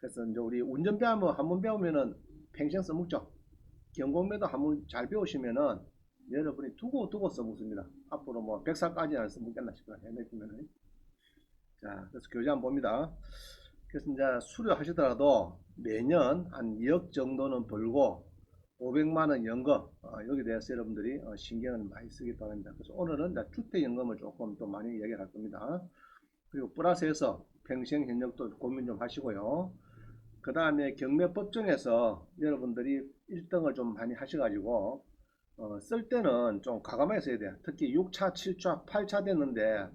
그래서 이제 우리 운전 배우면 한 번 배우면은 평생 써먹죠. 경공매도 한 번 잘 배우시면은 여러분이 두고 써먹습니다. 앞으로 뭐 100살까지는 안 써먹겠나 싶어요. 해내시면은. 자, 그래서 교재 한번 봅니다. 그래서 이제 수료하시더라도 매년 한 2억 정도는 벌고 500만 원 연금 여기 대해서 여러분들이 신경을 많이 쓰기 바랍니다. 그래서 오늘은 이제 주택연금을 조금 또 많이 얘기를 할 겁니다. 그리고 플러스해서 평생 현역도 고민 좀 하시고요. 그 다음에 경매법정에서 여러분들이 1등을 좀 많이 하셔가지고 쓸 때는 좀 과감하게 써야 돼요. 특히 6차, 7차, 8차 됐는데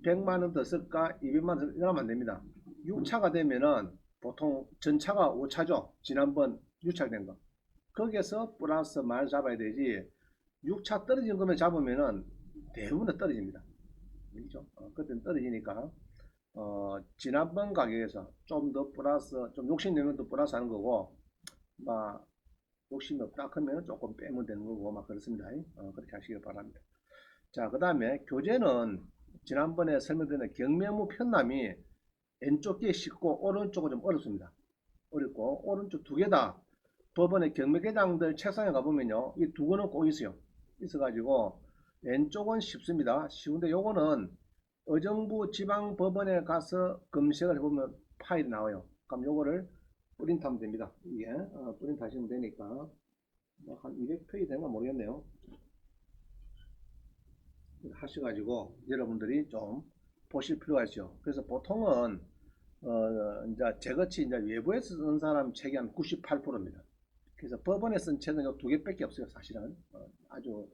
100만원 더 쓸까 200만원 이러면 안됩니다. 6차가 되면은 보통 전차가 5차죠. 지난번 유찰된 거. 거기에서 플러스 말 잡아야 되지 6차 떨어진 것만 잡으면은 대부분 다 떨어집니다. 그렇죠? 그때는 떨어지니까 지난번 가격에서 좀 더 플러스 좀 욕심내면 또 플러스 하는 거고 막 욕심이 없다 그러면 조금 빼면 되는 거고 막 그렇습니다. 그렇게 하시길 바랍니다. 자, 그 다음에 교재는 지난번에 설명드린 경매무 편남이 왼쪽 게 쉽고 오른쪽은 좀 어렵습니다. 어렵고 오른쪽 두 개 다 법원의 경매계장들 책상에 가보면요 이 두 개는 꼭 있어요. 있어가지고 왼쪽은 쉽습니다. 쉬운데 요거는 의정부 지방법원에 가서 검색을 해보면 파일이 나와요. 그럼 요거를 프린트하면 됩니다. 이게 프린트 하시면 되니까 뭐한 200페이지 된가 모르겠네요. 하셔가지고 여러분들이 좀 보실 필요가 있죠. 그래서 보통은 이제 저같이 이제 외부에서 쓴 사람 책이 한 98%입니다. 그래서 법원에 쓴 책은 요 두 개밖에 없어요. 사실은 아주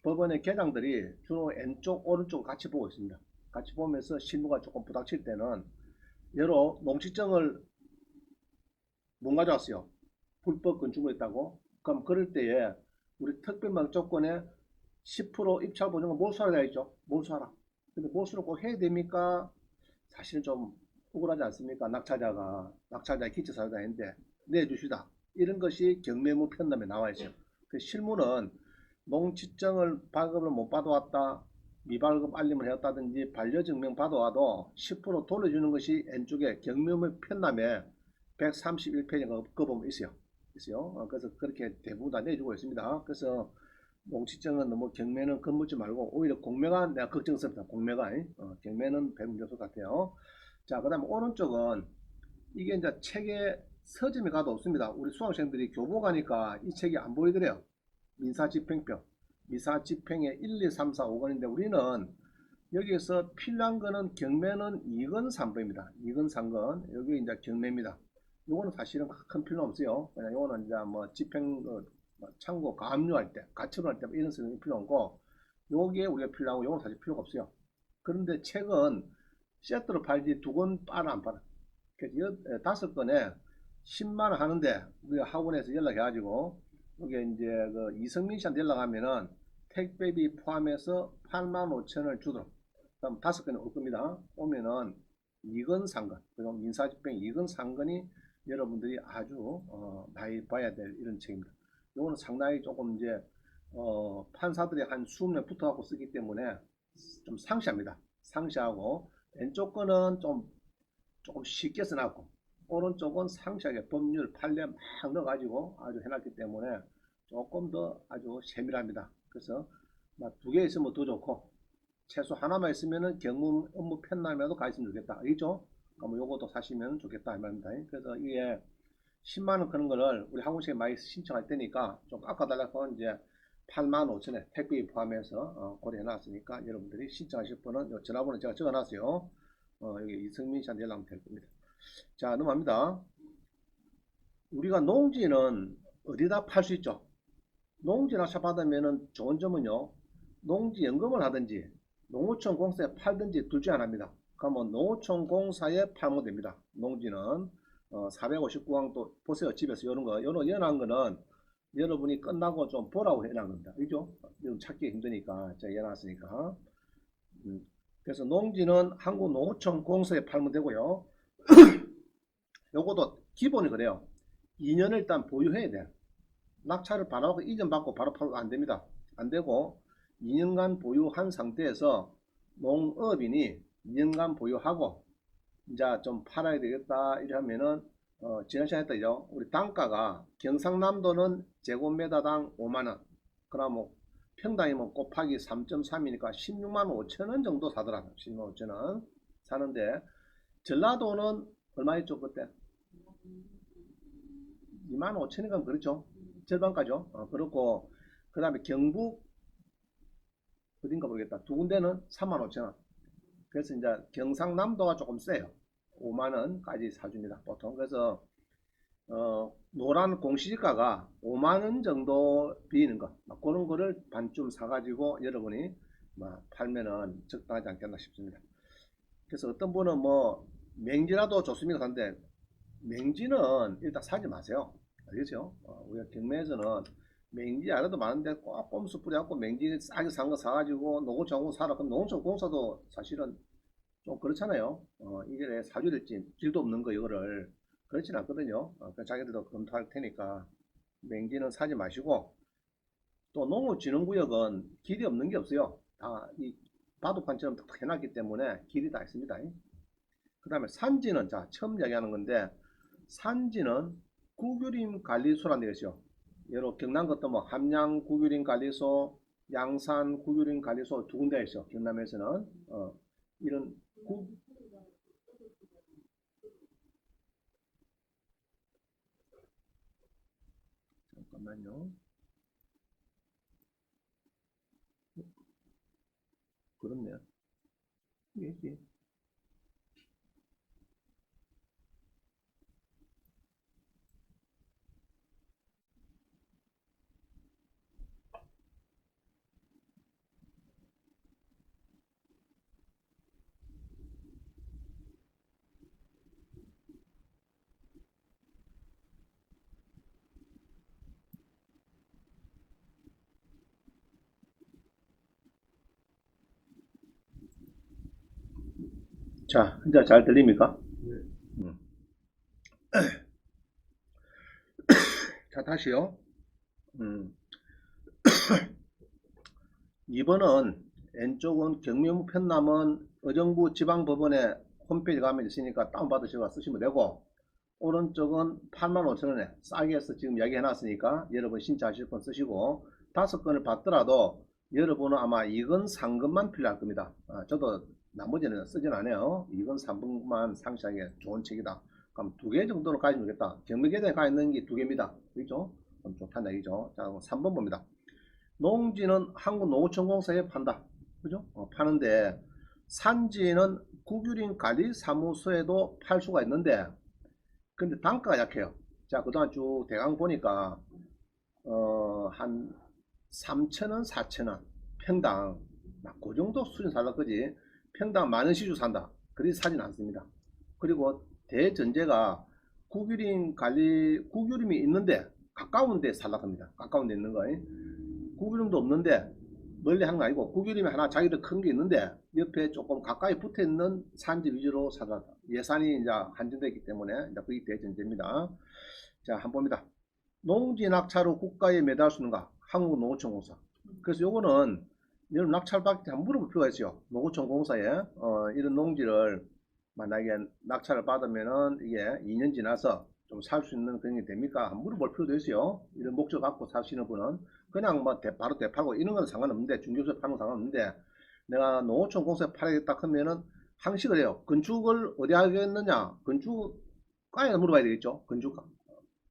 법원의 계장들이 주로 왼쪽 오른쪽 같이 보고 있습니다. 같이 보면서 실무가 조금 부닥칠 때는 여러 농지증을 못 가져왔어요. 불법 건축을 했다고. 그럼 그럴 때에 우리 특별망 조건에 10% 입찰 보증금 몰수하라 되어 있죠. 몰수하라. 근데 몰수를 꼭 해야 됩니까? 사실은 좀 억울하지 않습니까? 낙찰자의 기초사유다 했는데 내주시다. 이런 것이 경매무 편담에 나와 있어요. 그 실무는 농지증을 발급을 못 받아왔다, 미발급 알림을 해왔다든지 반려증명 받아와도 10% 돌려주는 것이 왼쪽에 경매무 편담에 131페이지가 그 보면 있어요. 그래서 그렇게 대부분 다 내주고 있습니다. 그래서 농지증은 너무 경매는 겁먹지 말고 오히려 공매가 내가 걱정스럽다. 공매가 경매는 배분될 같아요. 자, 그 다음에 오른쪽은 이게 이제 책에 서점에 가도 없습니다. 우리 수강생들이 교보 가니까 이 책이 안 보이더래요. 민사집행표. 민사집행에 1, 2, 3, 4, 5권인데 우리는 여기에서 필요한 거는 경매는 2권 3권입니다. 2권 3권. 여기 이제 경매입니다. 요거는 사실은 큰 필요 없어요. 그냥 요거는 이제 뭐 집행 참고 가압류할 때, 가처분할 때 이런 쓰는 필요 없고 요게 우리가 필요하고 요건 사실 필요가 없어요. 그런데 책은 세트로 팔지 두 권 빨아 안 팔아. 그래서 5건에 10만원 하는데 우리 학원에서 연락해가지고 여기 이제 그 이성민 씨한테 연락하면은 택배비 포함해서 85,000원을 주도록. 그럼 5건에 올 겁니다. 오면은 2건 3건 그리고 민사집행 2건 3건이 여러분들이 아주 많이 봐야 될 이런 책입니다. 요거는 상당히 조금 이제 판사들이 한 20명 붙어갖고 쓰기 때문에 좀 상시합니다. 상시하고 왼쪽 거는 조금 쉽게 써놨고 오른쪽은 상시하게 법률 판례 막 넣어가지고 아주 해놨기 때문에 조금 더 아주 세밀합니다. 그래서 두 개 있으면 더 좋고 최소 하나만 있으면은 경무 업무 편남이라도 가 있으면 좋겠다. 알겠죠? 그럼 요것도 사시면 좋겠다 이 말입니다. 그래서 이게 10만원 그런 거를 우리 항공식에 많이 신청할 때니까 좀 깎아달라고 이제 85,000원 택배 포함해서 고려해 놨으니까 여러분들이 신청하실 분은 전화번호 제가 적어 놨어요. 여기 이승민 씨한테 연락하면 될 겁니다. 자, 넘어갑니다. 우리가 농지는 어디다 팔 수 있죠? 농지 낙찰 받으면은 좋은 점은요, 농지 연금을 하든지 농어촌 공사에 팔든지 둘 중 하나입니다. 그러면 농어촌 공사에 팔면 됩니다. 농지는 459항 또 보세요. 집에서 이런 거, 이런 연한 거는 여러분이 끝나고 좀 보라고 해놓은 겁니다. 그죠? 이건 찾기 힘드니까 제가 해놨으니까. 그래서 농지는 한국농어촌 공사에 팔면 되고요. 요것도 기본이 그래요. 2년을 일단 보유해야 돼. 낙찰을 바로 하고 이전받고 바로 팔면 안 됩니다. 안 되고 2년간 보유한 상태에서 농업인이 2년간 보유하고 이제 좀 팔아야 되겠다 이러면은 지난 시간에 했더죠. 우리 단가가 경상남도는 제곱미터당 5만원. 그러면 평당이면 곱하기 3.3이니까 16만 5천 원 정도 사더라. 16만 5천 원 사는데 전라도는 얼마였죠 그때? 2만 5천이니까 그렇죠. 절반까지요. 그렇고 그 다음에 경북 어딘가 모르겠다. 두 군데는 3만 5천 원. 그래서 이제 경상남도가 조금 세요. 5만 원까지 사줍니다. 보통. 그래서 노란 공시지가가 5만 원 정도 비이는 거, 그런 거를 반쯤 사가지고 여러분이 팔면은 적당하지 않겠나 싶습니다. 그래서 어떤 분은 뭐 맹지라도 좋습니다. 근데 맹지는 일단 사지 마세요. 알겠죠? 우리가 경매에서는 맹지 알아도 많은데 꼭 꼼수 뿌려갖고 맹지 싸게 산 거 사가지고 노고청공 사라. 그럼 노고청공사도 사실은 좀 그렇잖아요. 이게 왜 사줘야 될지 길도 없는 거 이거를 그렇진 않거든요. 자기들도 검토할 테니까 맹지는 사지 마시고 또 농업진흥구역은 길이 없는 게 없어요. 다 이 바둑판처럼 탁탁 해놨기 때문에 길이 다 있습니다. 그 다음에 산지는 자 처음 이야기하는 건데 산지는 구규림 관리소라는 데가 있어요. 예로 경남 것도 뭐 함양 구규림 관리소, 양산 구규림 관리소 두 군데가 있어. 경남에서는 이런 구 잠깐만요. 그렇네요. 예. 자, 이제 잘 들립니까? 음. 자, 다시요. 음. 2번은 왼쪽은 경매무 편남은 의정부 지방법원에 홈페이지 가면 있으니까 다운받으셔서 쓰시면 되고 오른쪽은 85,000원에 싸게 해서 지금 이야기 해놨으니까 여러분 신청하실 건 쓰시고 5건을 받더라도 여러분은 아마 2건, 3건만 필요할 겁니다. 저도 나머지는 쓰진 않아요. 2건, 3건만 상시하게 좋은 책이다. 그럼 2개 정도는 가지면 되겠다. 경매계좌에 가 있는 게 2개입니다. 그죠? 그럼 좋다는 얘기죠. 자, 3번 봅니다. 농지는 한국농어촌공사에 판다. 그죠? 파는데 산지는 국유림 관리사무소에도 팔 수가 있는데 근데 단가가 약해요. 자, 그동안 쭉 대강 보니까 한 3,000원, 4,000원 평당 그 정도 수준 살라 그지 평당 만 원씩 주고 산다. 그리 사진 않습니다. 그리고 대전제가 국유림이 있는데 가까운 데 살라 합니다. 가까운 데 있는 거. 국유림도 없는데 멀리 하는 거 아니고 국유림이 하나 자기들 큰 게 있는데 옆에 조금 가까이 붙어 있는 산지 위주로 사다. 예산이 이제 한정되기 때문에 이제 그게 대전제입니다. 자, 한번 봅니다. 농지 낙찰로 국가에 매달할 수 있는가? 한국농어촌공사. 그래서 요거는 여러분 낙찰받기 한번 물어볼 필요가 있어요. 농어촌공사에 이런 농지를 만약에 낙찰을 받으면은 이게 2년 지나서 좀 살 수 있는 그런 게 됩니까? 한번 물어볼 필요도 있어요. 이런 목적 갖고 사시는 분은 그냥 뭐 바로 대파고 이런 건 상관없는데 중개소에 파는 건 상관없는데 내가 농어촌공사에 팔아야겠다 하면은 항식을 해요. 건축을 어디 하겠느냐? 건축가에 물어봐야 되겠죠. 건축가.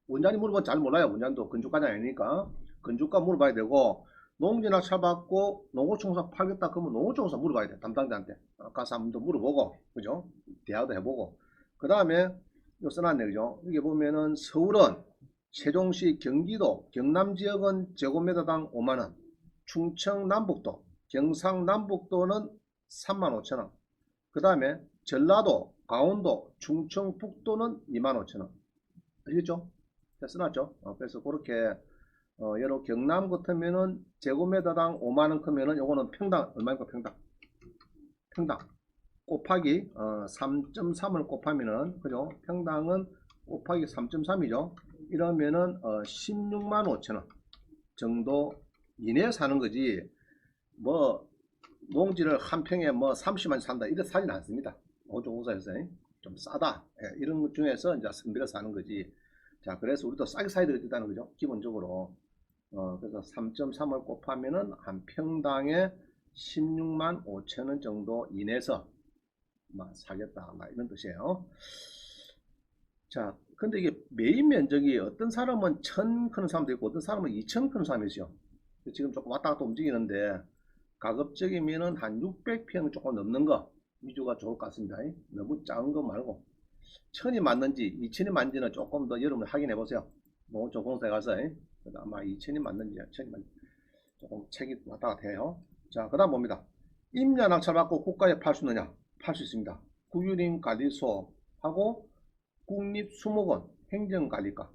원장님 물어보면 잘 몰라요. 원장도 건축가장 아니니까. 건축가 물어봐야 되고, 농지나 차받고 농어촌공사 팔겠다 그러면 농어촌공사 물어봐야 돼. 담당자한테. 가서 한번 더 물어보고, 그죠? 대화도 해보고. 그 다음에, 요 써놨네, 그죠? 이게 보면은 서울은 세종시 경기도 경남 지역은 제곱미터당 5만원, 충청 남북도, 경상 남북도는 35,000원, 그 다음에 전라도, 강원도, 충청 북도는 25,000원. 알겠죠? 써놨죠? 그래서 그렇게 여러 경남 같으면은 제곱미터당 5만원 크면은 요거는 평당 얼마입니까? 평당 곱하기 3.3을 곱하면은 그죠? 평당은 곱하기 3.3이죠. 이러면은 16만 5천원 정도 이내에 사는 거지 뭐 농지를 한 평에 뭐 30만 산다 이래 사진 않습니다. 어종공사에서 좀 싸다. 예, 이런 것 중에서 이제 선별해서 하는 거지. 자, 그래서 우리도 싸게 사야 되겠다는 거죠. 기본적으로. 그래서 3.3을 곱하면은 한 평당에 16만 5천 원 정도 이내에서 사겠다. 이런 뜻이에요. 자, 근데 이게 매입 면적이 어떤 사람은 1000 크는 사람도 있고 어떤 사람은 2000 크는 사람이 있어요. 지금 조금 왔다 갔다 움직이는데 가급적이면은 한 600평 조금 넘는 거 위주가 좋을 것 같습니다. 너무 작은 거 말고 1000이 맞는지 2000이 맞는지는 조금 더 여러분 확인해 보세요. 농어촌 공사에 가서 아마 2000이 맞는지 1000이 맞는지 조금 책이 왔다 갔다 해요. 자, 그 다음 봅니다. 임야 낙찰받고 국가에 팔 수 있느냐? 팔 수 있습니다. 국유림 관리소하고 국립수목원 행정관리과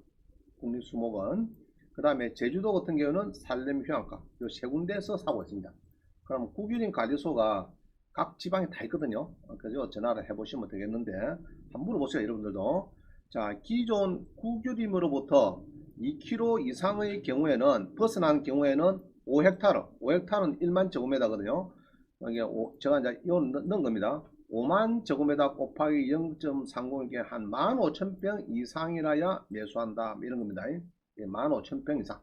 국립수목원 그 다음에 제주도 같은 경우는 산림휴양과 이 세 군데에서 사고 있습니다. 그럼 국유림 관리소가 각 지방에 다 있거든요. 그래서 전화를 해보시면 되겠는데 한번 물어보세요 여러분들도. 자, 기존 국유림으로부터 2km 이상의 경우에는 벗어난 경우에는 5헥타르는 1만 제곱미터거든요. 이게 제가 이제 이건 넣은 겁니다. 5만 제곱미터 곱하기 0.30이게 한 15,000평 이상이라야 매수한다 이런 겁니다. 15,000평 이상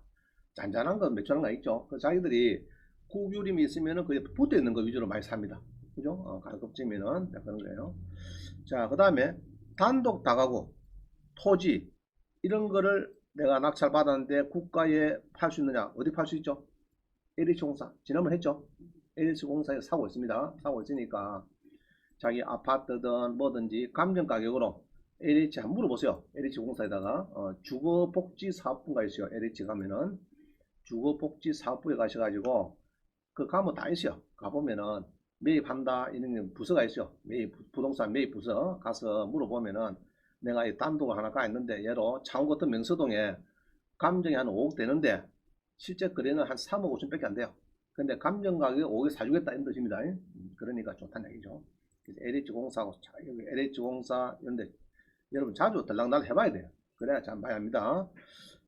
잔잔한 건 매수하는 거 있죠. 그 자기들이 국유림이 있으면은 그게 붙어 있는 거 위주로 많이 삽니다. 그죠? 가급적이면은 그런 거예요. 자, 그 다음에 단독 다가구 토지 이런 거를 내가 낙찰 받았는데 국가에 팔 수 있느냐? 어디 팔 수 있죠? LH공사 지난번 했죠. LH공사에 사고 있습니다. 사고 있으니까 자기 아파트든 뭐든지 감정가격으로 LH 한번 물어보세요. LH공사에다가 주거복지사업부가 있어요. LH 가면은 주거복지사업부에 가셔가지고 그 가면 다 있어요. 가보면은 매입한다 이런 부서가 있어요. 부동산 매입 부서 가서 물어보면은 내가 이 단독을 하나 가 있는데 얘로 창원 같은 명서동에 감정이 한 5억 되는데 실제 거래는 한 3억 5천 밖에 안 돼요. 근데 감정 가격이 5억에 사주겠다 이런 뜻입니다. 그러니까 좋다는 얘기죠. LH공사하고 LH공사 이런데 여러분 자주 들락날 해봐야 돼요. 그래야 잘 봐야 합니다.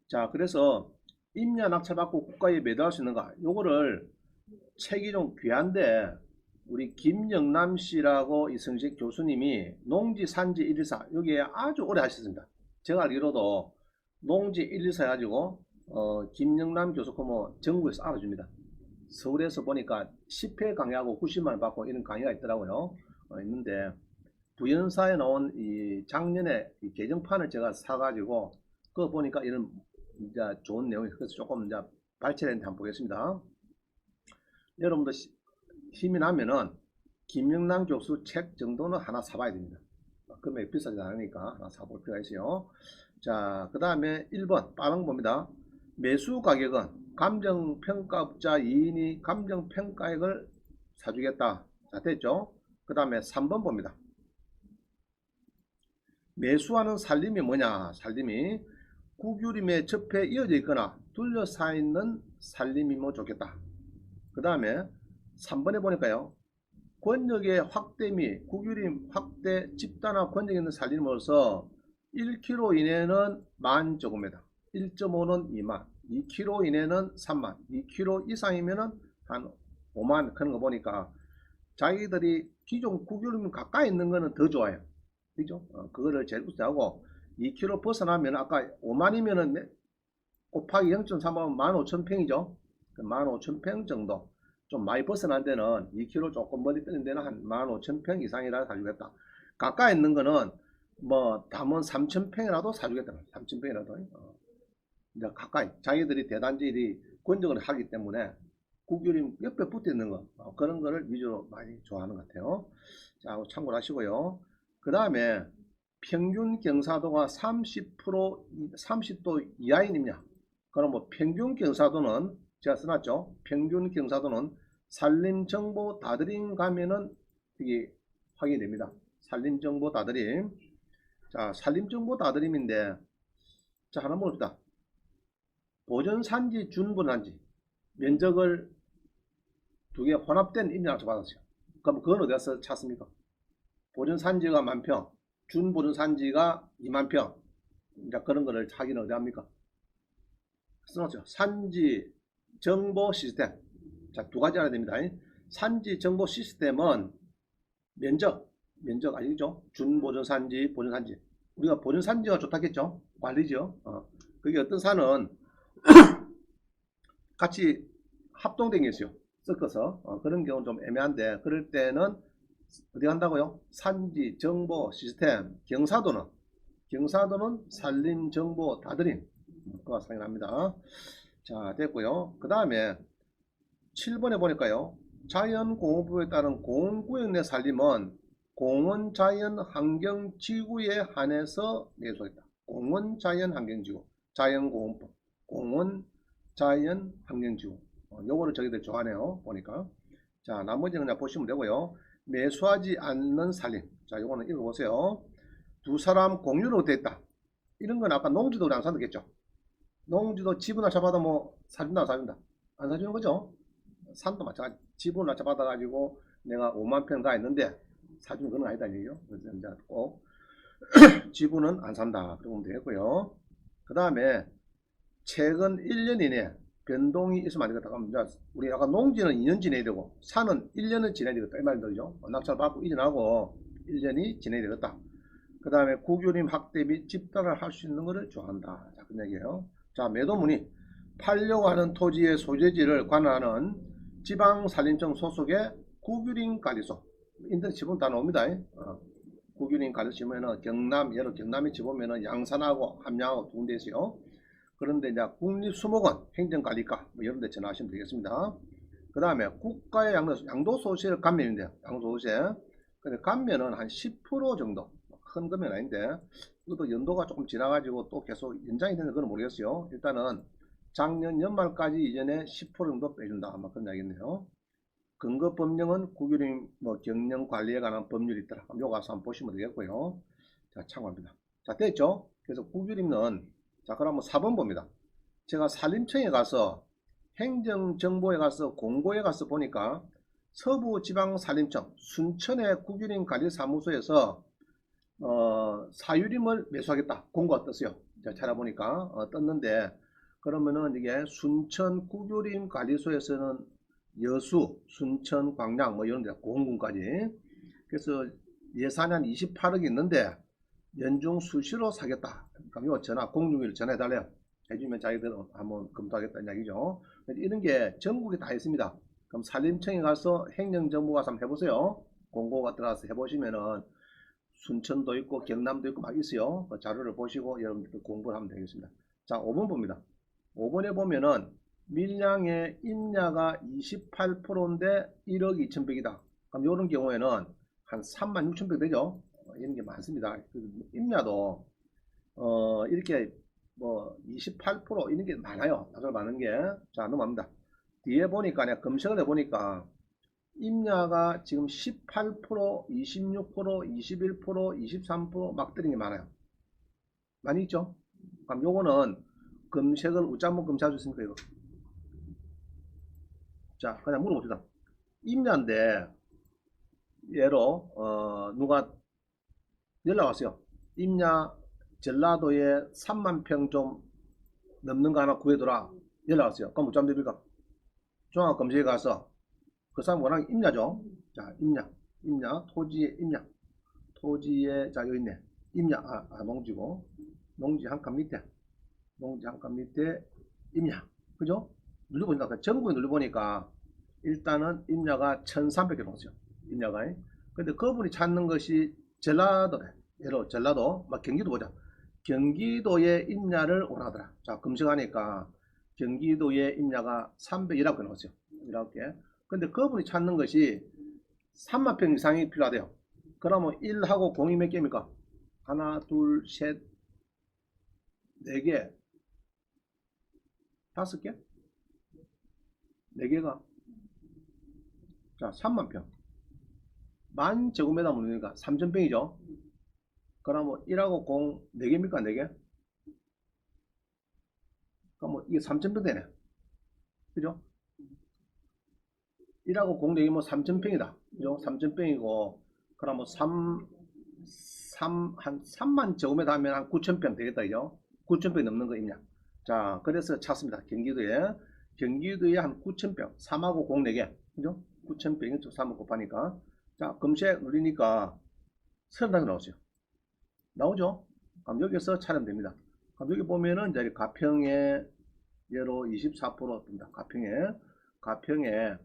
자, 그래서 임야 낙찰받고 국가에 매도할 수 있는가? 요거를 책이 좀 귀한데 우리 김영남 씨라고 이승식 교수님이 농지 산지 114 여기에 아주 오래 하셨습니다. 제가 알기로도 농지 114 해가지고 김영남 교수 뭐 전국에서 알아줍니다. 서울에서 보니까 10회 강의하고 90만 원 받고 이런 강의가 있더라고요. 있는데 부연사에 나온 이 작년에 이 개정판을 제가 사가지고 그거 보니까 이런 이제 좋은 내용이 그래서 조금 이제 발췌했는데 한번 보겠습니다. 여러분도 힘이 나면은 김영남 교수 책 정도는 하나 사봐야 됩니다. 금액 비싸지 않으니까 하나 사볼 필요가 있어요. 자, 그 다음에 1번 빠른 봅니다. 매수 가격은 감정평가업자 2인이 감정평가액을 사주겠다. 자, 됐죠? 그 다음에 3번 봅니다. 매수하는 살림이 뭐냐? 살림이 국유림에 접해 이어져 있거나 둘러싸여 있는 살림이면 좋겠다. 그 다음에 3번에 보니까요. 권역의 확대 및 국유림 확대 집단화 권역 있는 살림으로서 1km 이내는 10,000제곱미터, 1.5는 2만, 2km 이내는 3만, 2km 이상이면은 한 5만 그런 거 보니까 자기들이 기존 국유림 가까이 있는 거는 더 좋아요. 그죠? 그거를 제일 우선하고 2km 벗어나면 아까 5만이면은 곱하기 0.3하면 15,000평이죠. 15,000평 정도. 좀 많이 벗어난 데는 2km 조금 멀리 뜨는 데는 한 15,000평 이상이라 사주겠다. 가까이 있는 거는 뭐 담은 3,000평이라도 사주겠다. 3,000평이라도. 이제 가까이 자기들이 대단지들이 권적을 하기 때문에 국유림 옆에 붙어 있는 거 그런 거를 위주로 많이 좋아하는 것 같아요. 자, 참고를 하시고요. 그 다음에 평균 경사도가 30도 이하이냐? 그럼 뭐 평균 경사도는 제가 써놨죠. 평균 경사도는 산림정보 다드림 가면은 이게 확인이 됩니다. 산림정보 다드림. 자, 산림정보 다드림인데 자, 하나 물읍시다. 보전산지, 준보전산지 면적을 두 개 혼합된 임야를 받았어요. 그럼 그건 어디서 찾습니까? 보전산지가 10,000평, 준보전산지가 20,000평. 이제 그런 거를 확인을 어디 합니까? 써놓죠. 산지 정보 시스템. 자, 두 가지 알아야 됩니다. 산지 정보 시스템은 면적, 면적 아니죠? 준보존산지, 보존산지. 우리가 보존산지가 좋다겠죠? 관리죠. 그게 어떤 산은 같이 합동된 게 있어요. 섞어서. 그런 경우는 좀 애매한데, 그럴 때는 어디 간다고요? 산지, 정보, 시스템, 경사도는 산림정보 다드림. 그거 상연합니다. 자, 됐고요. 그 다음에 7번에 보니까요. 자연공원법에 따른 공원구역 내 산림은 공원자연환경지구에 한해서 매수하겠다. 공원자연환경지구, 자연공원법, 공원자연환경지구. 요거를 저희들 좋아하네요. 보니까. 자, 나머지는 그냥 보시면 되고요. 매수하지 않는 산림. 자, 요거는 읽어보세요. 두 사람 공유로 됐다. 이런 건 아까 농지도 안 사겠죠. 농지도 지분 하나 받아 뭐 사준다 안 사준다. 안 사주는 거죠. 산도 마찬가지. 지분 하나 받아가지고 내가 5만 평 다 있는데 사주는 건 아니다 이죠. 그래서 이제 꼭 지분은 안 산다. 그러면 되겠고요. 그 다음에 최근 1년 이내 변동이 있으면 안 되겠다. 그럼 이제 우리 아까 농지는 2년 지내야 되고 산은 1년은 지내야 되겠다. 이 말이죠. 낙찰 받고 이전하고 1년이 지내야 되겠다. 그 다음에 국유림 확대 및 집단을 할 수 있는 것을 좋아한다. 자, 그런 얘기예요. 자, 매도문의. 팔려고 하는 토지의 소재지를 관할하는 지방산림청 소속의 국유림관리소. 인터넷 치보면 다 나옵니다. 국유림관리소 치면은 경남, 예를 경남에 치보면은 양산하고 함양하고 두 군데 있어요. 그런데 이제 국립수목원, 행정관리과, 뭐 이런 데 전화하시면 되겠습니다. 그 다음에 국가의 양도소득세를 감면인데요. 양도소득세. 근데 감면은 한 10% 정도. 큰 금액은 아닌데, 이것도 연도가 조금 지나가지고 또 계속 연장이 되는 건 모르겠어요. 일단은 작년 연말까지 이전에 10% 정도 빼준다. 아마 그런 이야기겠네요. 근거 법령은 국유림 경영 관리에 관한 법률이 있더라. 요거 가서 한번 보시면 되겠고요. 자, 참고합니다. 자, 됐죠? 그래서 국유림은, 자, 그럼 한번 4번 봅니다. 제가 산림청에 가서 행정정보에 가서 공고에 가서 보니까 서부지방산림청 순천의 국유림 관리사무소에서 사유림을 매수하겠다. 공고가 떴어요. 제가 찾아보니까 떴는데, 그러면은 이게 순천 국유림 관리소에서는 여수, 순천, 광양 뭐 이런 데 공군까지. 그래서 예산이 한 28억이 있는데 연중 수시로 사겠다. 그럼 요 전화 061 전화해달래요. 해주면 자기들 한번 검토하겠다는 이야기죠. 이런 게 전국에 다 있습니다. 그럼 산림청에 가서 행정정보 가서 한번 해보세요. 공고가 들어가서 해보시면은 순천도 있고 경남도 있고 막 있어요. 그 자료를 보시고 여러분들 공부를 하면 되겠습니다. 자, 5번 봅니다. 5번에 보면은 밀양의 임야가 28%인데 1억 2천백이다. 그럼 이런 경우에는 한 3만 6천 백 되죠. 이런 게 많습니다. 임야도 이렇게 뭐 28% 이런 게 많아요. 다들 많은 게. 자, 넘어갑니다. 뒤에 보니까 내가 검색을 해보니까 임야가 지금 18%, 26%, 21%, 23%막 뜨는 게 많아요. 많이 있죠? 그럼 요거는 검색을 어찌 한번 검색할 수 있습니까, 이거? 자, 그냥 물어봅시다. 임야인데, 예로, 누가 연락 왔어요. 임야 전라도에 3만 평 좀 넘는 거 하나 구해더라. 연락 왔어요. 그럼 어찌 하면 됩니까? 종합검색에 가서 그 사람 원하는 임야죠. 자, 임야, 토지의 임야. 토지에, 자, 여기 있네. 임야, 농지고. 농지 한 칸 밑에. 농지 한 칸 밑에 임야. 그죠? 눌러보니까, 전국에 눌러보니까, 일단은 임야가 1300개 넘었어요. 임야가. 근데 그분이 찾는 것이 전라도래. 예로 전라도, 막 경기도 보자. 경기도의 임야를 원하더라. 자, 검색하니까 경기도의 임야가 301개 넘었어요. 1개. 근데 그분이 찾는 것이 3만 평 이상이 필요하대요. 그러면 1하고 공이 몇 개입니까? 하나, 둘, 셋, 네 개, 다섯 개? 네 개가. 자, 3만 평. 만 제곱미터 물으니까 3천 평이죠. 그러면 1하고 공 4개입니까? 4개? 그러면 이게 3천 평 되네. 그죠? 1하고 공 4개면 3천 평이다. 그죠? 3천 평이고, 그러면 3, 3만 제곱미터 하면 한 9천 평 되겠다. 그죠? 9천 평 넘는 거 있냐? 자, 그래서 찾습니다. 경기도에 한 9천 평. 3하고 공 4개. 그죠? 9천 평이 3을 곱하니까. 자, 검색 누르니까 30단계 나왔어요. 나오죠? 그럼 여기서 촬영됩니다. 그럼 여기 보면은 이제 가평에 예로 24%입니다. 가평에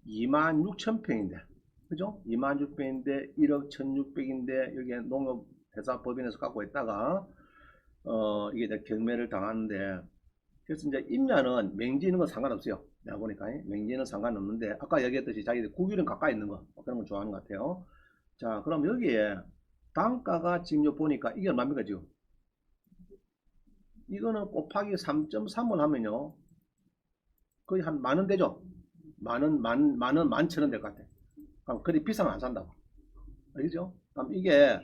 26,000평인데, 그죠? 26,000평인데 1억 1,600인데 여기에 농업회사법인에서 갖고 있다가 이게 이제 경매를 당하는데, 그래서 이제 임야는 맹지 있는 건 상관없어요. 내가 보니까 맹지는 상관없는데 아까 얘기했듯이 자기들 국유령 가까이 있는 거 그런 거 좋아하는 것 같아요. 자, 그럼 여기에 단가가 지금 요 보니까 이게 얼마입니까 지금? 이거는 곱하기 3.3을 하면요 거의 한 만 원 되죠? 만원 11,000원 될 것 같아. 그럼 그리 비싸면 안 산다고. 알겠죠? 그럼 이게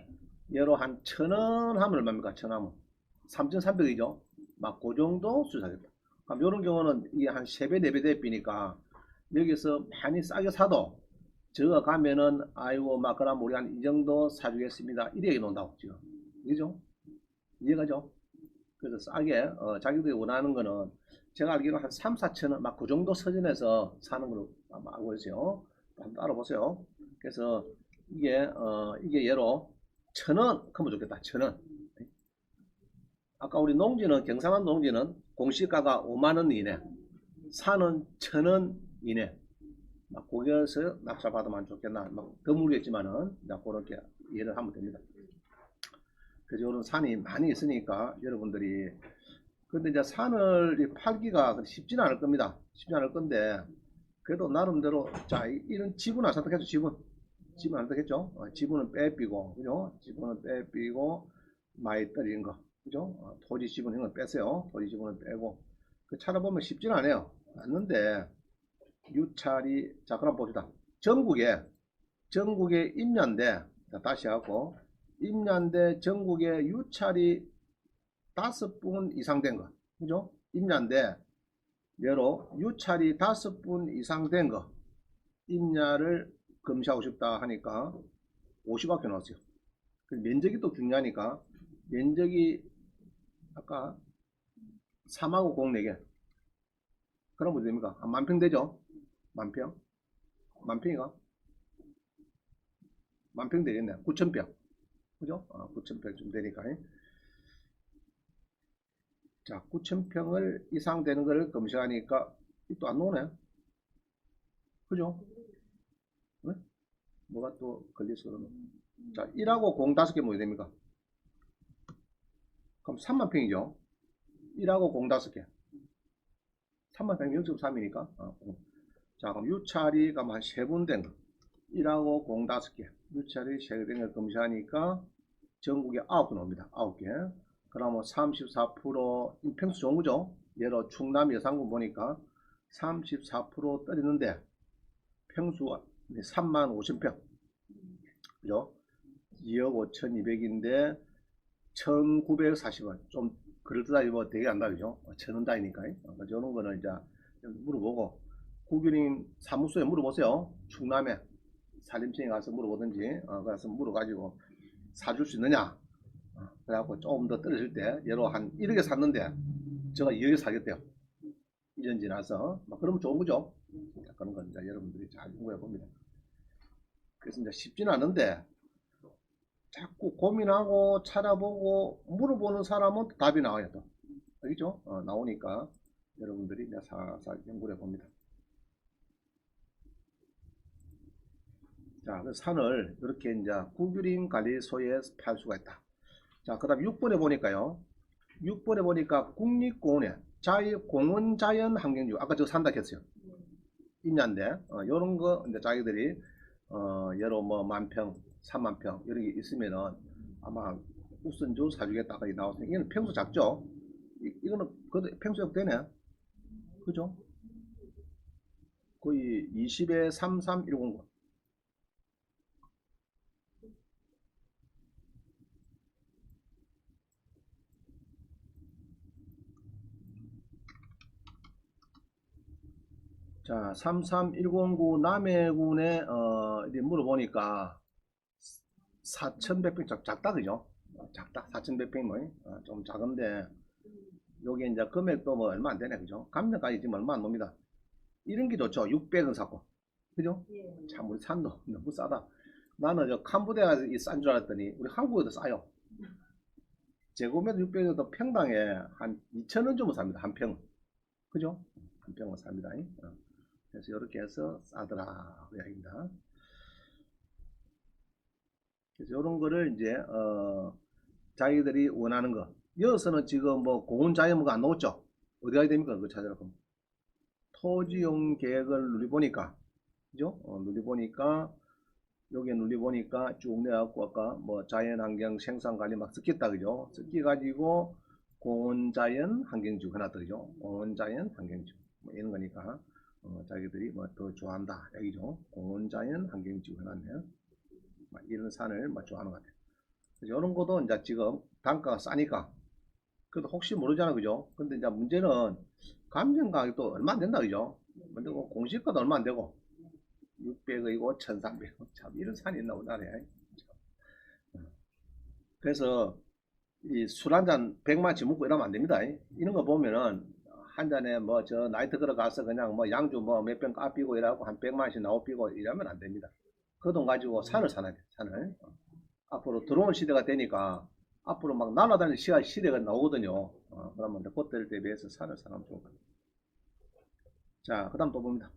예로 한 1,000원 하면 얼마입니까? 1,000원 하면 3,300이죠? 막 그 정도 수사겠다. 그럼 이런 경우는 이게 한 3배 4배 대비니까 여기서 많이 싸게 사도 저거 가면은 아이고 막 그럼 우리 한 이 정도 사주겠습니다 이렇게 놓는다고 지금. 그죠? 이해가죠? 그래서 싸게 자기들이 원하는 거는 제가 알기로 한 3, 4천 원 막 그 정도 서전에서 사는 걸로 아마 알고 있어요. 한번 알아보세요. 그래서 이게 예로 1,000원 하면 좋겠다. 1,000원. 아까 우리 농지는 경상한 농지는 공시가가 5만 원 이내, 산은 1,000원 이내. 막 거기에서 낙찰 받으면 좋겠나. 막 드물겠지만은 그렇게 이해를 하면 됩니다. 그래서 이런 산이 많이 있으니까 여러분들이 근데 이제 산을 팔기가 쉽지는 않을 겁니다. 쉽지 않을 건데 그래도 나름대로 자 이런 지분을 안 선택했죠. 지분 안 선택했죠. 지분은 빼삐고 그죠? 지분은 빼삐고 많이 떨어진 거 그죠? 토지 지분 이런 거 빼세요. 토지 지분은 빼고 그 찾아보면 쉽지는 않아요. 않는데 유찰이 자 그럼 봅시다. 전국에 임야인데 다시 하고 임야인데 전국에 유찰이 5분 이상 된 거. 그죠? 임야인데, 예로 유찰이 5분 이상 된 거. 임야를 검시하고 싶다 하니까 50밖에 나왔어요. 면적이 또 중요하니까, 면적이 아까 3하고 공 4개. 그럼 어떻게 됩니까? 만평 되죠? 만평? 만평이가? 만평 되겠네. 9,000평. 그죠? 9,000평 좀 되니까. 자, 9,000평을 이상 되는 걸 검시하니까 또 안 나오네. 그죠? 네? 뭐가 또 걸려서 그러면. 자, 1하고 공 5개 뭐야 됩니까? 그럼 3만 평이죠? 1하고 공 5개. 3만 평이 0.3이니까. 자, 그럼 유찰이 그럼 한 3분 된 거. 1하고 공 5개. 유찰이 3개 된 걸 검시하니까 전국에 9개 나옵니다. 9개. 그러면 34% 평수 좋은 거죠? 예로 충남 여상군 보니까 34% 떨어지는데 평수가 3만 5천 평. 그죠? 2억 5,200인데 1,940원. 좀 그럴듯하게 뭐 되게 안다 그죠? 1,000원 단위니까. 저런 거는 이제 물어보고 국유님 사무소에 물어보세요. 충남에 산림청에 가서 물어보든지 가서 물어가지고 사줄 수 있느냐. 그래갖고 조금 더 떨어질 때 예로 한 1억에 샀는데 제가 2억에 사겠대요. 1년 지나서 그러면 좋은 거죠. 그런 건 이제 여러분들이 잘 공부해 봅니다. 그래서 이제 쉽지는 않은데 자꾸 고민하고 찾아보고 물어보는 사람은 답이 나와요. 또. 알겠죠? 나오니까 여러분들이 이제 살살 연구해 봅니다. 자, 그 산을 이렇게 이제 국유림 관리소에 팔 수가 있다. 자, 그 다음 6번에 보니까요. 6번에 보니까 국립공원에 공원 자연 환경주 아까 저 산다 했어요. 임야인데 요런 거 이제 자기들이 예로 뭐 만평, 3만평 이런 게 있으면은 아마 우선주 사주겠다 가 나왔으니 이거는 평수 작죠. 이거는 그래도 평수가 되네. 그죠? 거의 20에 33109. 자, 33109 남해군에 이제 물어보니까 4,100평 작다 그죠? 작다 4,100평 좀 작은데 요게 이제 금액도 뭐 얼마 안 되네 그죠? 감정가액 지금 얼마 안 놉니다. 이런 게 좋죠. 600원 샀고 그죠? 참 우리 산도 너무 싸다. 나는 저 캄보디아가 싼 줄 알았더니 우리 한국에도 싸요. 제곱미터 600에도 평당에 한 2,000원 정도 삽니다. 한 평. 그죠? 한 평은 삽니다. 그래서 이렇게 해서 싸더라. 그 이야기입니다. 그래서 이런 거를 이제, 자기들이 원하는 거. 여기서는 지금 뭐 공원자연부가 안 나왔죠? 어디 가야 됩니까? 그거 찾으러 가면. 토지용 계획을 누리보니까, 그죠? 누리보니까, 여기 누리보니까 쭉 내갖고 아까 뭐 자연환경 생산관리 막 섞였다, 그죠? 섞여가지고 공원자연 환경지구 해놨다, 그죠? 공원자연 환경지구. 뭐 이런 거니까, 자기들이 뭐 더 좋아한다, 여기죠? 공원자연 환경지구 해놨네요. 이런 산을 뭐 좋아하는 것 같아요. 그래서 이런 것도 이제 지금 단가가 싸니까 그래도 혹시 모르잖아, 그죠? 근데 이제 문제는 감정 가격도 얼마 안 된다, 그죠? 근데 뭐 공시가도 얼마 안 되고 600억이고 1,300억, 참 이런 산이 있나 우리나라에. 그래서 이 술 한 잔 100만치 먹고 이러면 안 됩니다. 이런 거 보면은 한 잔에 뭐 저 나이트 걸어 가서 그냥 뭐 양주 뭐 몇 병 까피고 이러고 한 100만씩 나오피고 이러면 안 됩니다. 그 돈 가지고 산을 사놔야 돼, 산을. 앞으로 드론 시대가 되니까 앞으로 막 날아다니는 시대가 나오거든요. 그러면 그때를 대비해서 산을 사놓으면 좋을 것 같아요. 자, 그 다음 또 봅니다.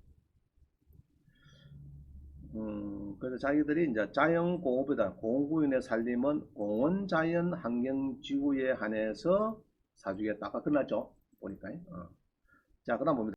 그래서 자기들이 이제 자연공원보다 공원구인의 살림은 공원자연환경지구에 한해서 사주겠다. 아까 끝났죠? 보니까. 자, 그 다음 봅니다.